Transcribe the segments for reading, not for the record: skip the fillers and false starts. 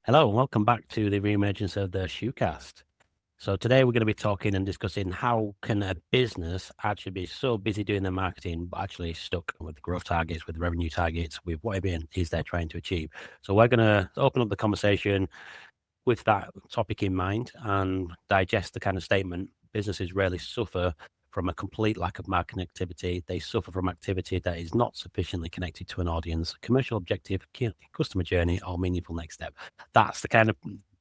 Hello, and welcome back to the reemergence of the ShooCast. So today we're going to be talking and discussing how can a business actually be so busy doing their marketing, but actually stuck with the growth targets, with the revenue targets, with whatever it is they're trying to achieve. So we're going to open up the conversation with that topic in mind and digest the kind of statement businesses rarely suffer from a complete lack of marketing activity. They suffer from activity that is not sufficiently connected to an audience, commercial objective, customer journey, or meaningful next step. That's the kind of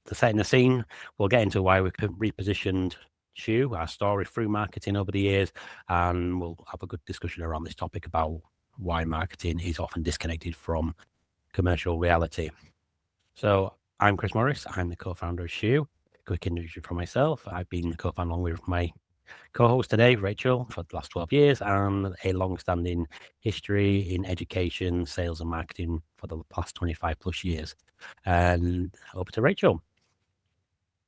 the setting the scene. We'll get into why we've repositioned Shoo, our story through marketing over the years, and we'll have a good discussion around this topic about why marketing is often disconnected from commercial reality. So I'm Chris Morris. I'm the co-founder of Shoo. Quick introduction from myself. I've been the co-founder along with my co-host today, Rachel, for the last 12 years, and a long-standing history in education, sales, and marketing for the past 25 plus years. And over to Rachel.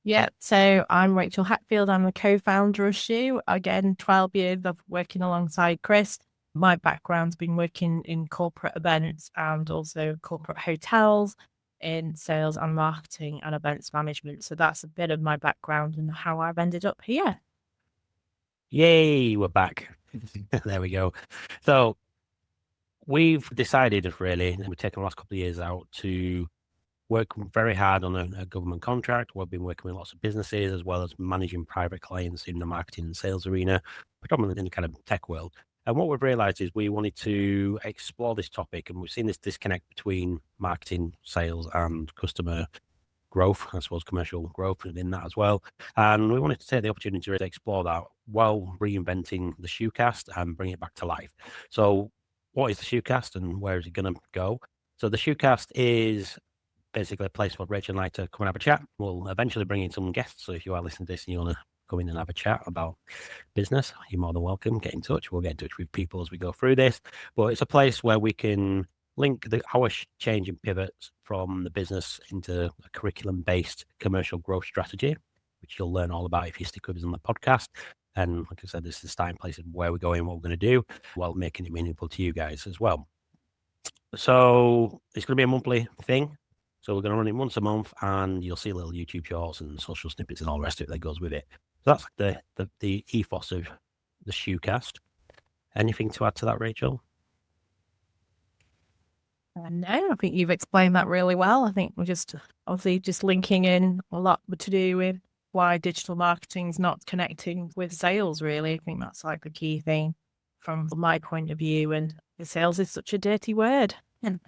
Yeah, so I'm Rachel Hatfield. I'm the co-founder of Shoo. Again, 12 years of working alongside Chris. My background's been working in corporate events and also corporate hotels in sales and marketing and events management. So that's a bit of my background and how I've ended up here. Yay, we're back. There we go. So we've decided really, and we've taken the last couple of years out to work very hard on a government contract. We've been working with lots of businesses as well as managing private clients in the marketing and sales arena, predominantly in the kind of tech world. And what we've realized is we wanted to explore this topic, and we've seen this disconnect between marketing, sales, and customer growth, I suppose, commercial growth in that as well. And we wanted to take the opportunity to explore that while reinventing the ShooCast and bring it back to life. So what is the ShooCast and where is it going to go? So the ShooCast is basically a place for Rachel and I to come and have a chat. We'll eventually bring in some guests. So if you are listening to this and you want to come in and have a chat about business, you're more than welcome. Get in touch. We'll get in touch with people as we go through this. But it's a place where we can link our changing pivots from the business into a curriculum-based commercial growth strategy, which you'll learn all about if you stick with us on the podcast. And like I said, this is the starting place of where we're going, what we're going to do, while making it meaningful to you guys as well. So it's going to be a monthly thing. So we're going to run it once a month, and you'll see little YouTube shorts and social snippets and all the rest of it that goes with it. So that's the ethos of the ShooCast. Anything to add to that, Rachel? No, I think you've explained that really well. I think we're just obviously just linking in a lot to do with why digital marketing's not connecting with sales, really. I think that's like the key thing from my point of view. And sales is such a dirty word. It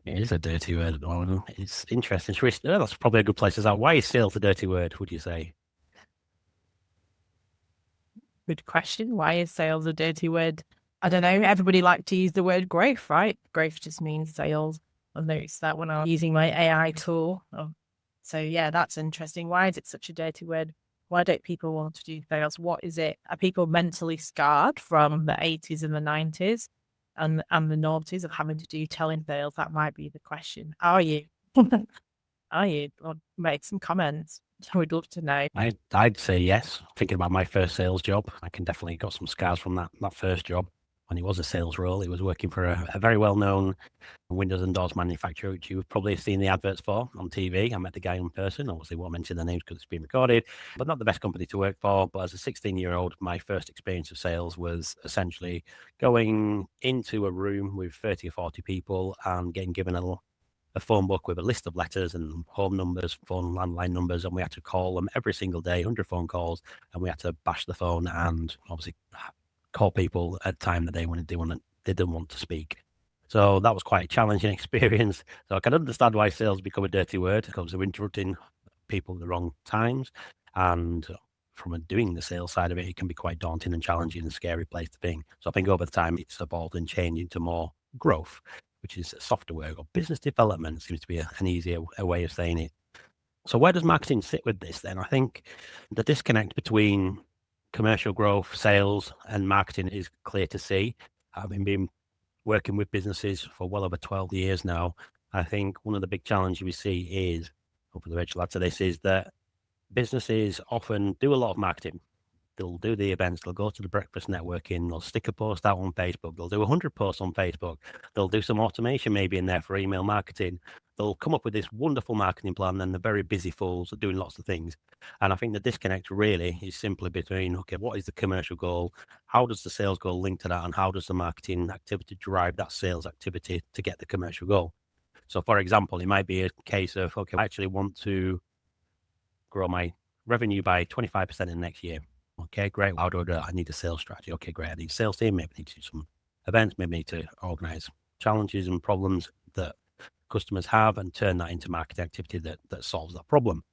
is a dirty word. It's interesting. That's probably a good place to start. Why is sales a dirty word, would you say? Good question. Why is sales a dirty word? I don't know. Everybody likes to use the word growth, right? Growth just means sales. I noticed that when I was using my AI tool. So yeah, that's interesting. Why is it such a dirty word? Why don't people want to do sales? What is it? Are people mentally scarred from the 80s and the 90s and the noughties of having to do telling sales? That might be the question. Are you? Are you? Or make some comments. I would love to know. I'd say yes. Thinking about my first sales job, I can definitely got some scars from that first job. When it was a sales role, it was working for a very well-known windows and doors manufacturer, which you've probably seen the adverts for on TV. I met the guy in person. Obviously, won't mention the names because it's been recorded, but not the best company to work for. But as a 16-year-old, my first experience of sales was essentially going into a room with 30 or 40 people and getting given a phone book with a list of letters and home numbers, phone landline numbers, and we had to call them every single day, 100 phone calls, and we had to bash the phone and obviously call people at a time that they didn't want to speak. So that was quite a challenging experience. So I can understand why sales become a dirty word because they're interrupting people at the wrong times. And from doing the sales side of it, it can be quite daunting and challenging and scary place to be. So I think over the time it's evolved and changed into more growth, which is software or business development seems to be an easier way of saying it. So where does marketing sit with this then? I think the disconnect between commercial growth, sales, and marketing is clear to see. Having been working with businesses for well over 12 years now, I think one of the big challenges we see is, hopefully Rachel add to this, is that businesses often do a lot of marketing. They'll do the events, they'll go to the breakfast networking, they'll stick a post out on Facebook, they'll do 100 posts on Facebook, they'll do some automation maybe in there for email marketing, they'll come up with this wonderful marketing plan, and they're very busy fools are doing lots of things. And I think the disconnect really is simply between, okay, what is the commercial goal? How does the sales goal link to that? And how does the marketing activity drive that sales activity to get the commercial goal? So for example, it might be a case of, okay, I actually want to grow my revenue by 25% in the next year. Okay, great. How do I do that? I need a sales strategy. Okay, great. I need a sales team. Maybe I need to do some events. Maybe I need to organize challenges and problems that customers have and turn that into marketing activity that solves that problem.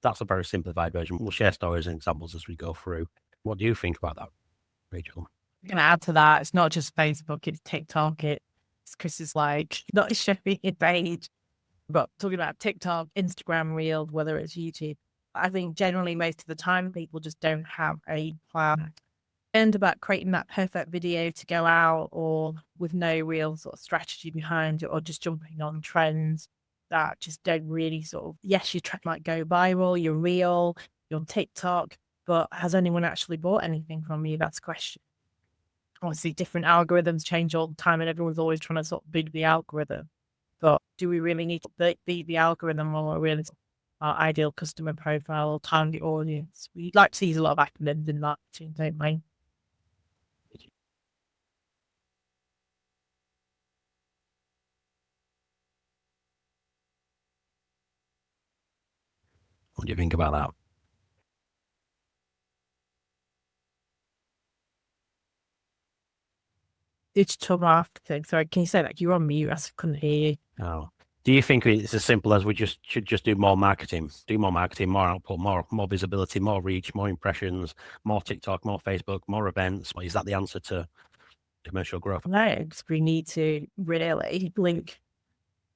That's a very simplified version. We'll share stories and examples as we go through. What do you think about that, Rachel? I'm going to add to that. It's not just Facebook, it's TikTok. It's Chris's like, not showing it page, but talking about TikTok, Instagram Reels, whether it's YouTube. I think generally most of the time people just don't have a plan and about creating that perfect video to go out or with no real sort of strategy behind it or just jumping on trends that just don't really sort of, yes, your track might go viral, you're real, you're on TikTok, but has anyone actually bought anything from you? That's the question. Obviously, different algorithms change all the time and everyone's always trying to sort of beat the algorithm. But do we really need to beat the algorithm or really our ideal customer profile or target audience? We like to use a lot of acronyms in marketing, don't we? What do you think about that? Digital marketing. Sorry, can you say that? You're on mute. I couldn't hear you. Oh. Do you think it's as simple as we should just do more marketing, more output, more visibility, more reach, more impressions, more TikTok, more Facebook, more events? Is that the answer to commercial growth? No, we need to really link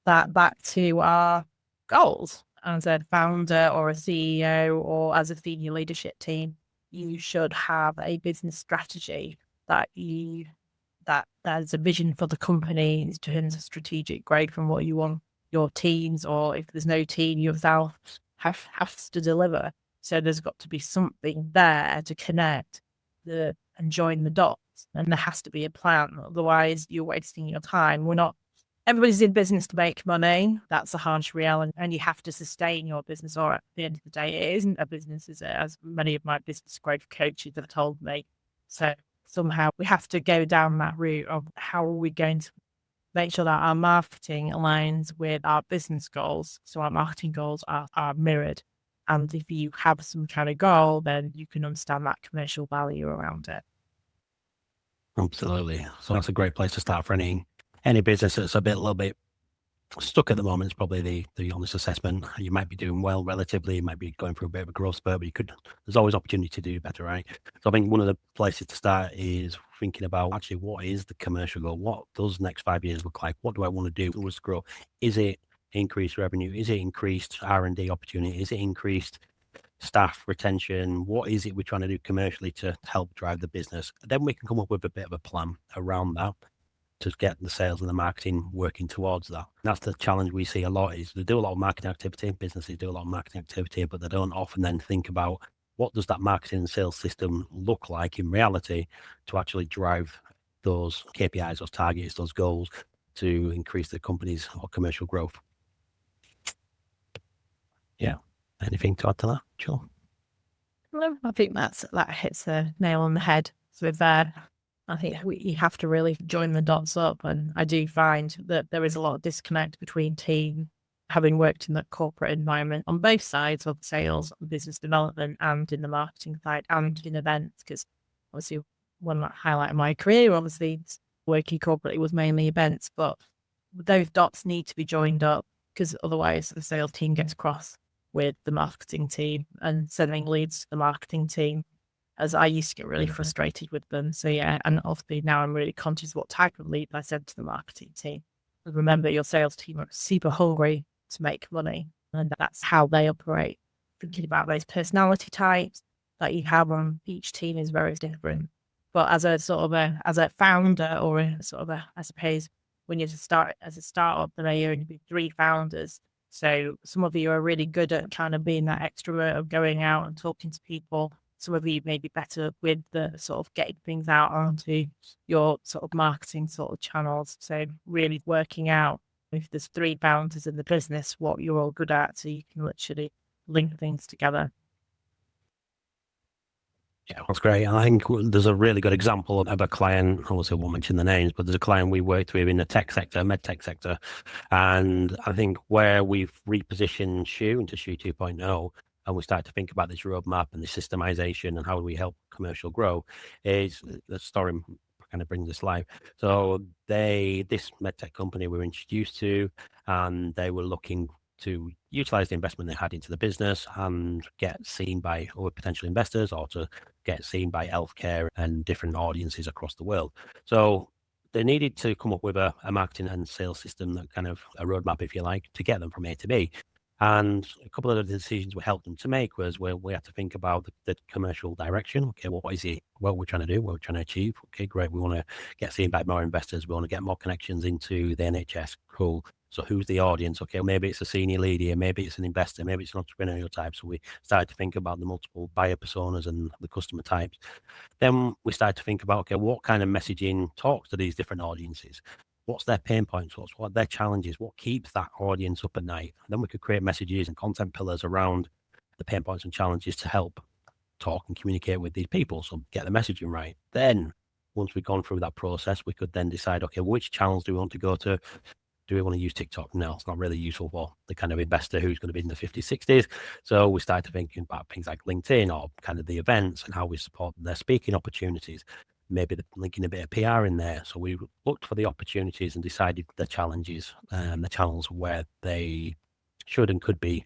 that back to our goals. As a founder or a CEO or as a senior leadership team, you should have a business strategy that there's a vision for the company in terms of strategic growth from what you want your teams, or if there's no team, yourself has to deliver. So there's got to be something there to connect and join the dots, and there has to be a plan. Otherwise, you're wasting your time. Everybody's in business to make money. That's a harsh reality, and you have to sustain your business. Or at the end of the day, it isn't a business, is it? As many of my business growth coaches have told me. So somehow we have to go down that route of how are we going to make sure that our marketing aligns with our business goals. So our marketing goals are mirrored. And if you have some kind of goal, then you can understand that commercial value around it. Absolutely. So that's a great place to start for any business that's a little bit stuck at the moment. Is probably the honest assessment. You might be doing well relatively, you might be going through a bit of a growth spurt, but there's always opportunity to do better, right? So I think one of the places to start is thinking about actually what is the commercial goal? What does next 5 years look like? What do I want to do to grow? Is it increased revenue? Is it increased R&D opportunity? Is it increased staff retention? What is it we're trying to do commercially to help drive the business? Then we can come up with a bit of a plan around that to get the sales and the marketing working towards that. That's the challenge we see a lot, is they do a lot of marketing activity, businesses do a lot of marketing activity, but they don't often then think about what does that marketing and sales system look like in reality to actually drive those KPIs, those targets, those goals to increase the company's or commercial growth. Yeah. Anything to add to that, Joe? Well, I think that hits the nail on the head. So with that, I think you have to really join the dots up. And I do find that there is a lot of disconnect between team, having worked in the corporate environment on both sides of sales, business development, and in the marketing side and in events. Because obviously, one highlight of my career, obviously, working corporately was mainly events. But those dots need to be joined up because otherwise the sales team gets cross with the marketing team and sending leads to the marketing team, as I used to get really frustrated with them. So yeah, and obviously now I'm really conscious of what type of lead I send to the marketing team. But remember, your sales team are super hungry to make money, and that's how they operate. Thinking about those personality types that you have on each team is very different. But as a founder or I suppose when you start as a startup, there may only be 3 founders. So some of you are really good at kind of being that extrovert of going out and talking to people. Some of you may be better with the sort of getting things out onto your sort of marketing sort of channels. So really working out if there's 3 founders in the business, what you're all good at, so you can literally link things together. Yeah, that's great. And I think there's a really good example of a client, obviously I won't mention the names, but there's a client we worked with in the tech sector, med tech sector. And I think where we've repositioned Shoo into Shoo 2.0, and we start to think about this roadmap and the systemization and how do we help commercial grow, is the story kind of brings this live. So this medtech company we were introduced to, and they were looking to utilize the investment they had into the business and get seen by other potential investors, or to get seen by healthcare and different audiences across the world. So they needed to come up with a marketing and sales system, that kind of a roadmap, if you like, to get them from A to B. And a couple of the decisions we helped them to make was where we had to think about the commercial direction. Okay, what is it? What we're trying to do? What we're trying to achieve? Okay, great. We want to get seen by more investors. We want to get more connections into the NHS. Cool. So who's the audience? Okay, maybe it's a senior leader here, maybe it's an investor, maybe it's an entrepreneurial type. So we started to think about the multiple buyer personas and the customer types. Then we started to think about, okay, what kind of messaging talks to these different audiences? What's their pain points? What their challenges? What keeps that audience up at night? And then we could create messages and content pillars around the pain points and challenges to help talk and communicate with these people. So get the messaging right. Then once we've gone through that process, we could then decide, okay, which channels do we want to go to? Do we want to use TikTok? No, it's not really useful for the kind of investor who's going to be in the 50s, 60s. So we started thinking about things like LinkedIn, or kind of the events and how we support their speaking opportunities, maybe linking a bit of PR in there. So we looked for the opportunities and decided the challenges and the channels where they should and could be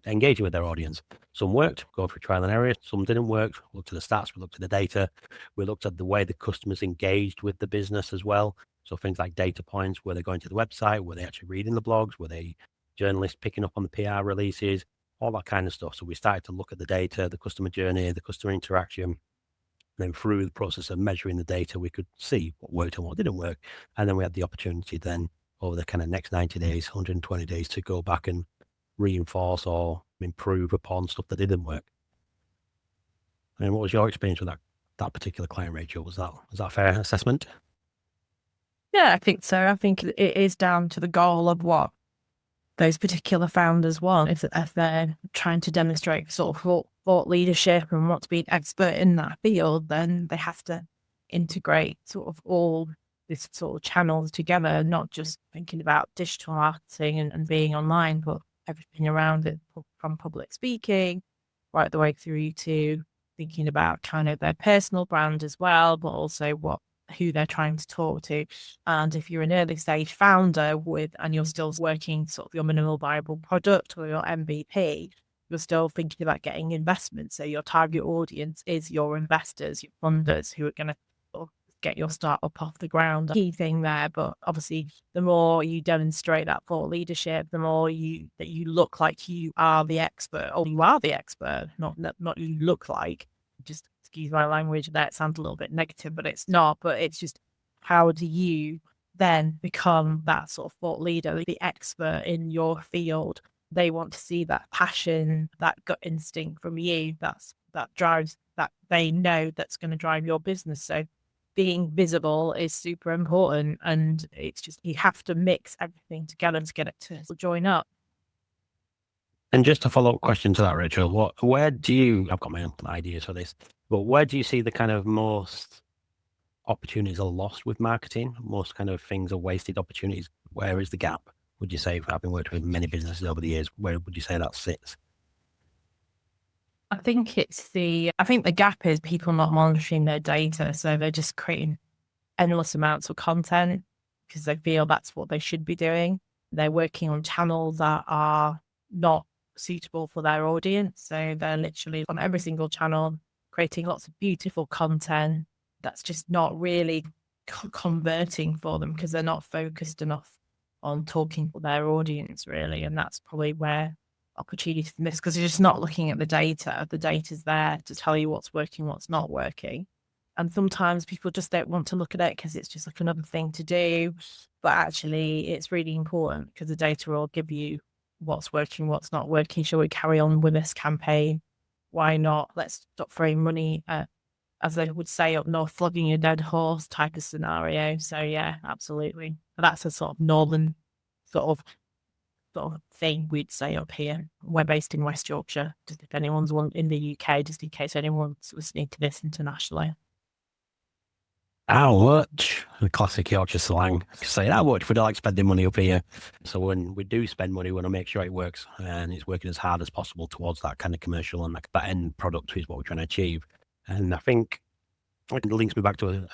engaging with their audience. Some worked, go through trial and error. Some didn't work. We looked at the stats, we looked at the data, we looked at the way the customers engaged with the business as well. So things like data points, were they going to the website? Were they actually reading the blogs? Were they journalists picking up on the PR releases? All that kind of stuff. So we started to look at the data, the customer journey, the customer interaction. Then through the process of measuring the data, we could see what worked and what didn't work. And then we had the opportunity then over the kind of next 90 days, 120 days to go back and reinforce or improve upon stuff that didn't work. I mean, what was your experience with that particular client, Rachel? Was that a fair assessment? Yeah, I think so. I think it is down to the goal of what those particular founders want. If they're trying to demonstrate sort of thought leadership and want to be an expert in that field, then they have to integrate sort of all this sort of channels together, not just thinking about digital marketing and being online, but everything around it, from public speaking right the way through to thinking about kind of their personal brand as well, but also who they're trying to talk to. And if you're an early stage founder and you're still working sort of your minimal viable product or your MVP, you're still thinking about getting investment. So your target audience is your investors, your funders, who are going to get your startup off the ground. Key thing there. But obviously, the more you demonstrate that thought leadership, the more that you look like you are the expert, or you are the expert, not you look like. Just excuse my language, that sounds a little bit negative, but it's not. But it's just, how do you then become that sort of thought leader, the expert in your field? They want to see that passion, that gut instinct from you. That drives, that they know that's going to drive your business. So being visible is super important, and it's just, you have to mix everything together to get it to join up. And just a follow-up question to that, Rachel, I've got my own ideas for this, but where do you see the kind of most opportunities are lost with marketing? Most kind of things are wasted opportunities. Where is the gap, would you say? I've been working with many businesses over the years. Where would you say that sits? I think the gap is people not monitoring their data. So they're just creating endless amounts of content because they feel that's what they should be doing. They're working on channels that are not suitable for their audience. So they're literally on every single channel creating lots of beautiful content that's just not really converting for them, because they're not focused enough on talking to their audience, really. And that's probably where opportunity for this, because you're just not looking at the data. The data's there to tell you what's working, what's not working. And sometimes people just don't want to look at it because it's just like another thing to do. But actually, it's really important, because the data will give you what's working, what's not working. Shall we carry on with this campaign? Why not? Let's stop throwing money at, as they would say up north, flogging a dead horse type of scenario. So yeah, absolutely. That's a sort of northern sort of thing we'd say up here. We're based in West Yorkshire, just if anyone's in the UK, just in case anyone's listening to this internationally. How much? The classic Yorkshire slang. Say how much we don't like spending money up here. So when we do spend money, we want to make sure it works and it's working as hard as possible towards that kind of commercial and that end product is what we're trying to achieve. And I think it links me back to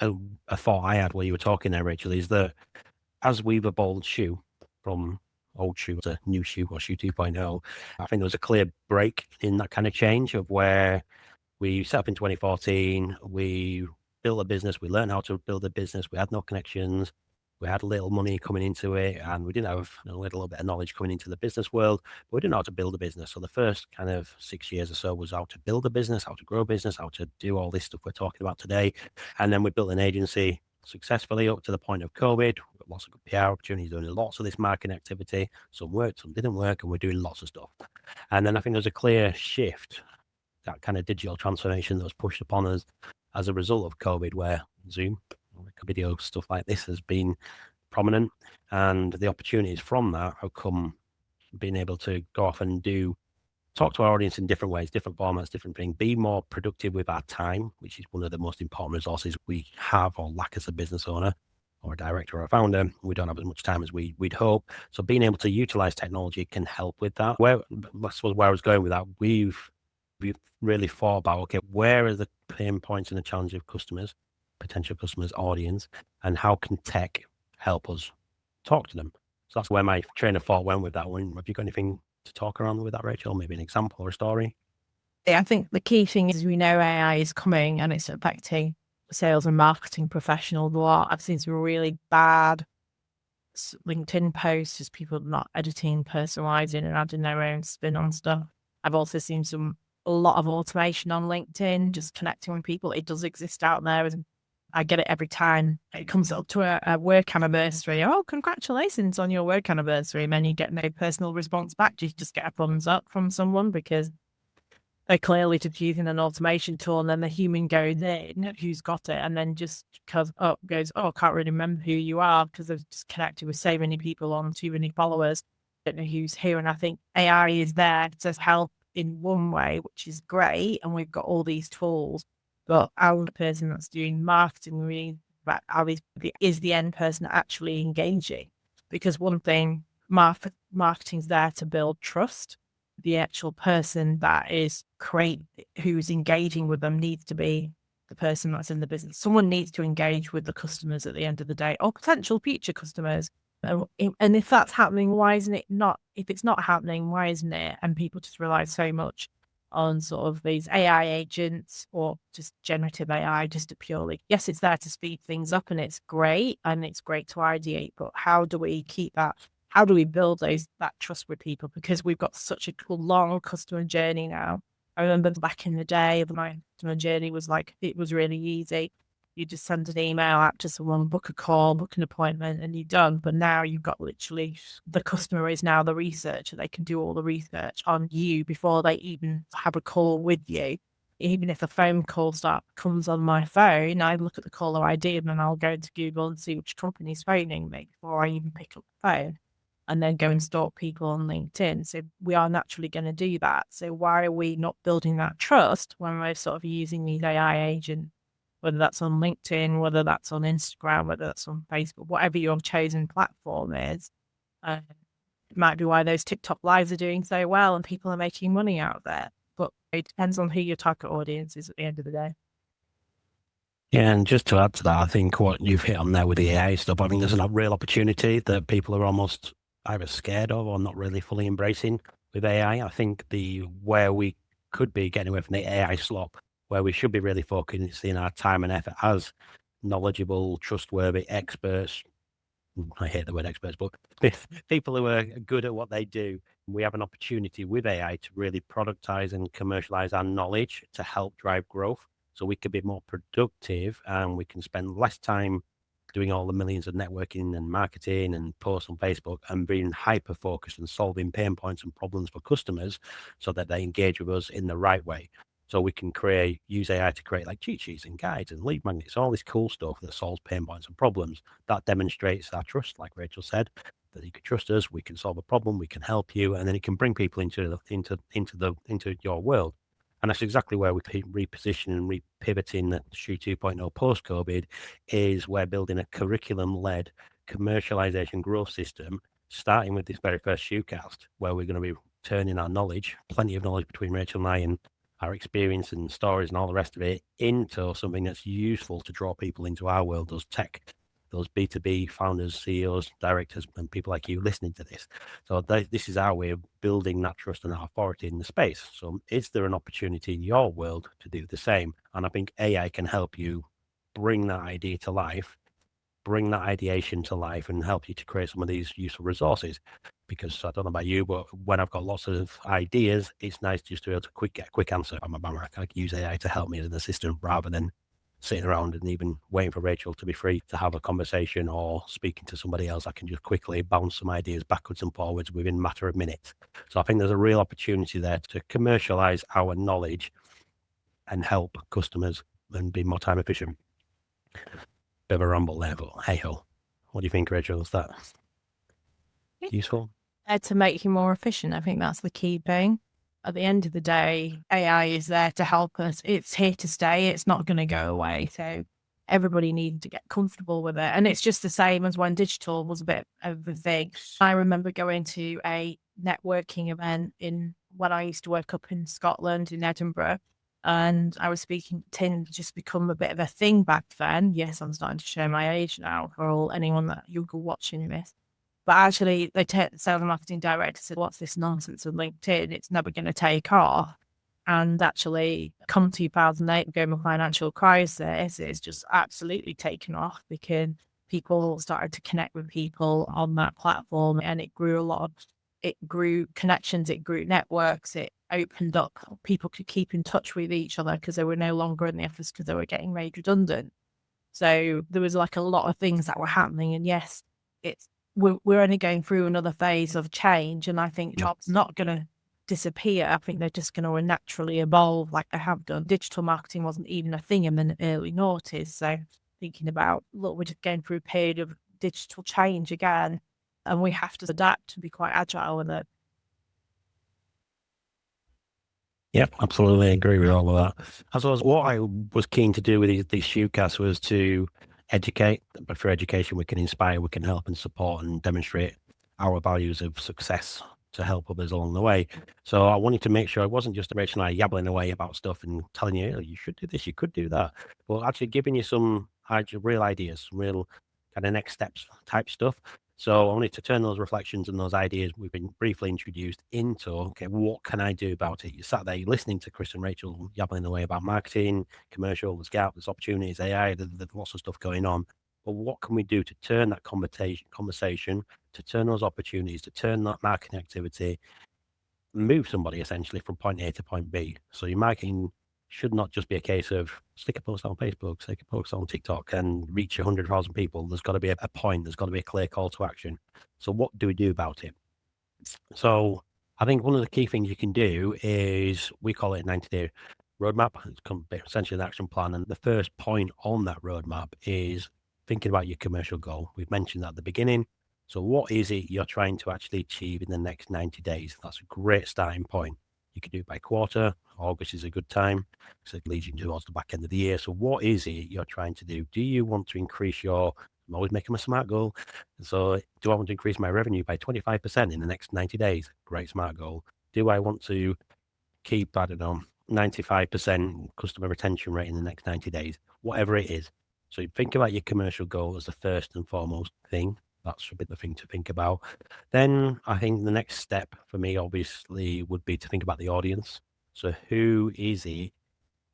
a thought I had while you were talking there, Rachel, is that as we've evolved Shoo from old Shoo to new Shoo or Shoo 2.0, I think there was a clear break in that kind of change of where we set up in 2014, we built a business, we learned how to build a business, we had no connections, we had little money coming into it, and we didn't have, we had a little bit of knowledge coming into the business world, but we didn't know how to build a business. So the first kind of 6 years or so was how to build a business, how to grow a business, how to do all this stuff we're talking about today. And then we built an agency successfully up to the point of COVID, lots of good PR opportunities, doing lots of this marketing activity. Some worked, some didn't work, and we're doing lots of stuff. And then I think there's a clear shift, that kind of digital transformation that was pushed upon us as a result of COVID, where Zoom, video stuff like this has been prominent, and the opportunities from that have come being able to go off and talk to our audience in different ways, different formats, different things, be more productive with our time, which is one of the most important resources we have or lack as a business owner or a director or a founder. We don't have as much time as we'd hope. So being able to utilize technology can help with that. Where I was going with that, we've really thought about, okay, where are the pain points and the challenge of customers, potential customers, audience, and how can tech help us talk to them? So that's where my train of thought went with that one. Have you got anything to talk around with that, Rachel? Maybe an example or a story? Yeah, I think the key thing is we know AI is coming and it's affecting sales and marketing professionals a lot. I've seen some really bad LinkedIn posts, just people not editing, personalizing, and adding their own spin on stuff. I've also seen a lot of automation on LinkedIn, just connecting with people. It does exist out there. And I get it every time it comes up to a work anniversary. Oh, congratulations on your work anniversary. And then you get no personal response back. You just get a thumbs up from someone because they're clearly just using an automation tool, and then the human goes in, who's got it, and then just goes, I can't really remember who you are because I've just connected with so many people on too many followers. I don't know who's here. And I think AI is there to help in one way, which is great. And we've got all these tools, but our person that's doing marketing, is the end person actually engaging? Because one thing, marketing's there to build trust. The actual person that is who's engaging with them needs to be the person that's in the business. Someone needs to engage with the customers at the end of the day, or potential future customers. And if that's happening, why isn't it not? If it's not happening, why isn't it? And people just rely so much on sort of these AI agents or just generative AI just to purely, yes, it's there to speed things up and it's great to ideate, but how do we keep that? How do we build that trust with people? Because we've got such a long customer journey now. I remember back in the day, my customer journey was it was really easy. You just send an email out to someone, book a call, book an appointment, and you're done. But now you've got literally, the customer is now the researcher. They can do all the research on you before they even have a call with you. Even if a phone call comes on my phone, I look at the caller ID and then I'll go to Google and see which company's phoning me before I even pick up the phone, and then go and stalk people on LinkedIn. So we are naturally going to do that. So why are we not building that trust when we're sort of using these AI agents, whether that's on LinkedIn, whether that's on Instagram, whether that's on Facebook, whatever your chosen platform is? It might be why those TikTok lives are doing so well and people are making money out there. But it depends on who your target audience is at the end of the day. Yeah, and just to add to that, I think what you've hit on there with the AI stuff, I think there's a real opportunity that people are almost either scared of or not really fully embracing with AI. I think where we could be getting away from the AI slop, where we should be really focusing our time and effort as knowledgeable, trustworthy experts. I hate the word experts, but people who are good at what they do. We have an opportunity with AI to really productize and commercialize our knowledge to help drive growth. So we could be more productive and we can spend less time doing all the millions of networking and marketing and posts on Facebook and being hyper focused and solving pain points and problems for customers so that they engage with us in the right way. So we can use AI to create like cheat sheets and guides and lead magnets, all this cool stuff that solves pain points and problems. That demonstrates our trust, like Rachel said. that you can trust us, we can solve a problem, we can help you, and then it can bring people into your world. And that's exactly where we reposition and repivoting the Shoo 2.0 post-COVID is we're building a curriculum-led commercialization growth system, starting with this very first ShooCast, where we're going to be turning our knowledge, plenty of knowledge between Rachel and I, and our experience and stories and all the rest of it, into something that's useful to draw people into our world, those tech, those B2B founders, CEOs, directors, and people like you listening to this. So this is our way of building that trust and that authority in the space. So is there an opportunity in your world to do the same? And I think AI can help you bring that idea to life, bring that ideation to life, and help you to create some of these useful resources. Because I don't know about you, but when I've got lots of ideas, it's nice just to be able to get a quick answer. I'm a bummer. I can use AI to help me as an assistant rather than sitting around and even waiting for Rachel to be free to have a conversation or speaking to somebody else. I can just quickly bounce some ideas backwards and forwards within a matter of minutes. So I think there's a real opportunity there to commercialize our knowledge and help customers and be more time efficient. Bit of a ramble there, but hey ho. What do you think, Rachel? Is that useful? To make you more efficient. I think that's the key thing. At the end of the day, AI is there to help us. It's here to stay. It's not going to go away. So everybody needs to get comfortable with it. And it's just the same as when digital was a bit of a thing. I remember going to a networking event when I used to work up in Scotland, in Edinburgh. And I was speaking, Tinder just become a bit of a thing back then. Yes, I'm starting to show my age now for anyone that you're watching this. But actually, the sales and marketing director said, what's this nonsense with LinkedIn? It's never going to take off. And actually, come 2008, during the financial crisis, it's just absolutely taken off because people started to connect with people on that platform, and it grew a lot. It grew connections, it grew networks, it opened up. People could keep in touch with each other because they were no longer in the office because they were getting made redundant. So there was like a lot of things that were happening. And yes, we're only going through another phase of change, and I think jobs not going to disappear. I think they're just going to naturally evolve like they have done. Digital marketing wasn't even a thing in the early noughties. So thinking about, look, we're just going through a period of digital change again, and we have to adapt and be quite agile with it. Yep, absolutely agree with all of that. As well as what I was keen to do with these ShooCasts was to educate, but for education, we can inspire, we can help and support and demonstrate our values of success to help others along the way. So I wanted to make sure it wasn't just Rachel and I yabbling away about stuff and telling you, oh, you should do this, you could do that, but actually giving you some real ideas, some real kind of next steps type stuff. So I wanted to turn those reflections and those ideas we've been briefly introduced into, okay, what can I do about it? You sat there, you're listening to Chris and Rachel yabbling away about marketing, commercial, there's gap, there's opportunities, AI, there's lots of stuff going on. But what can we do to turn that conversation, to turn those opportunities, to turn that marketing activity, move somebody essentially from point A to point B? So your marketing should not just be a case of stick a post on Facebook, stick a post on TikTok and reach 100,000 people. There's got to be a point. There's got to be a clear call to action. So what do we do about it? So I think one of the key things you can do is, we call it a 90-day roadmap. It's essentially an action plan. And the first point on that roadmap is thinking about your commercial goal. We've mentioned that at the beginning. So what is it you're trying to actually achieve in the next 90 days? That's a great starting point. You can do it by quarter. August is a good time because it leads you towards the back end of the year. So what is it you're trying to do? Do you want to increase I'm always making a smart goal. So do I want to increase my revenue by 25% in the next 90 days? Great smart goal. Do I want to keep, 95% customer retention rate in the next 90 days? Whatever it is. So you think about your commercial goal as the first and foremost thing. That should be the thing to think about. Then I think the next step for me, obviously, would be to think about the audience. So who is it?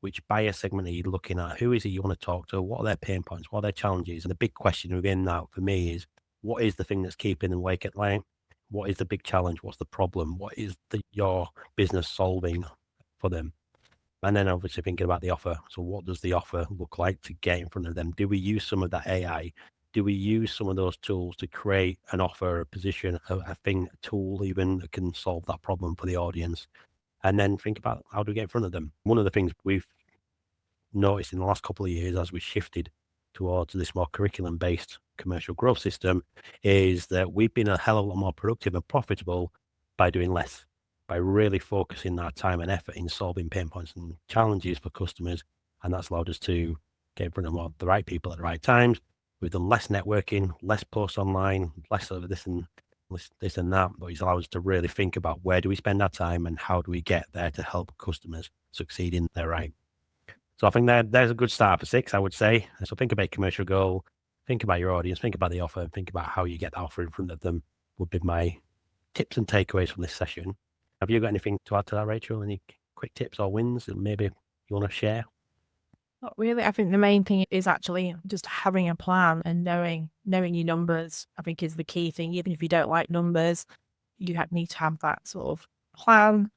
Which buyer segment are you looking at? Who is it you want to talk to? What are their pain points? What are their challenges? And the big question within that for me is, what is the thing that's keeping them awake at night? What is the big challenge? What's the problem? What is your business solving for them? And then obviously thinking about the offer. So what does the offer look like to get in front of them? Do we use some of that AI? Do we use some of those tools to create an offer, a position, a thing, a tool even that can solve that problem for the audience? And then think about, how do we get in front of them? One of the things we've noticed in the last couple of years as we shifted towards this more curriculum-based commercial growth system is that we've been a hell of a lot more productive and profitable by doing less, by really focusing our time and effort in solving pain points and challenges for customers. And that's allowed us to get in front of the right people at the right times. We've done less networking, less posts online, less of this and that, but it's allowed us to really think about where do we spend our time and how do we get there to help customers succeed in their right. So I think there's a good start for 6, I would say. So think about commercial goal, think about your audience, think about the offer, and think about how you get the offer in front of them would be my tips and takeaways from this session. Have you got anything to add to that, Rachel? Any quick tips or wins that maybe you want to share? Not really. I think the main thing is actually just having a plan and knowing your numbers, I think is the key thing. Even if you don't like numbers, you need to have that sort of plan.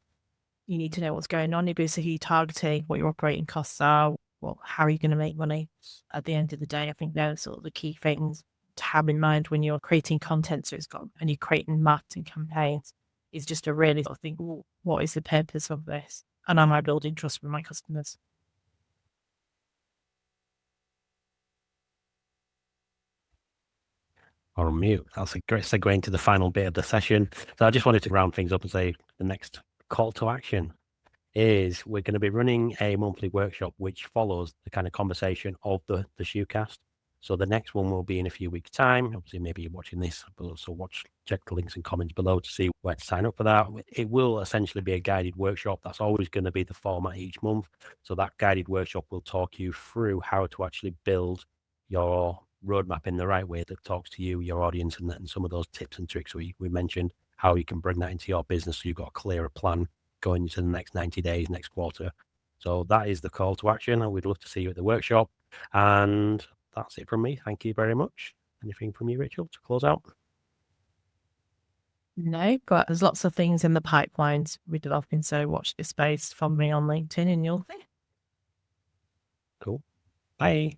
You need to know what's going on. You're basically targeting what your operating costs are. Well, how are you going to make money at the end of the day? I think those are sort of the key things to have in mind when you're creating content. So and you're creating marketing campaigns, is just to really sort of think, what is the purpose of this? And am I building trust with my customers? Or on mute. That's a great segue into the final bit of the session. So I just wanted to round things up and say the next call to action is we're going to be running a monthly workshop which follows the kind of conversation of the ShooCast. So the next one will be in a few weeks' time. Obviously, maybe you're watching this, but also check the links and comments below to see where to sign up for that. It will essentially be a guided workshop. That's always going to be the format each month. So that guided workshop will talk you through how to actually build your roadmap in the right way that talks to you, your audience, and some of those tips and tricks we mentioned, how you can bring that into your business so you've got a clearer plan going into the next 90 days, next quarter. So that is the call to action. And we'd love to see you at the workshop. And that's it from me. Thank you very much. Anything from you, Rachel, to close out? No, but there's lots of things in the pipelines we're developing. So watch this space, follow me on LinkedIn and you'll see. Cool. Bye.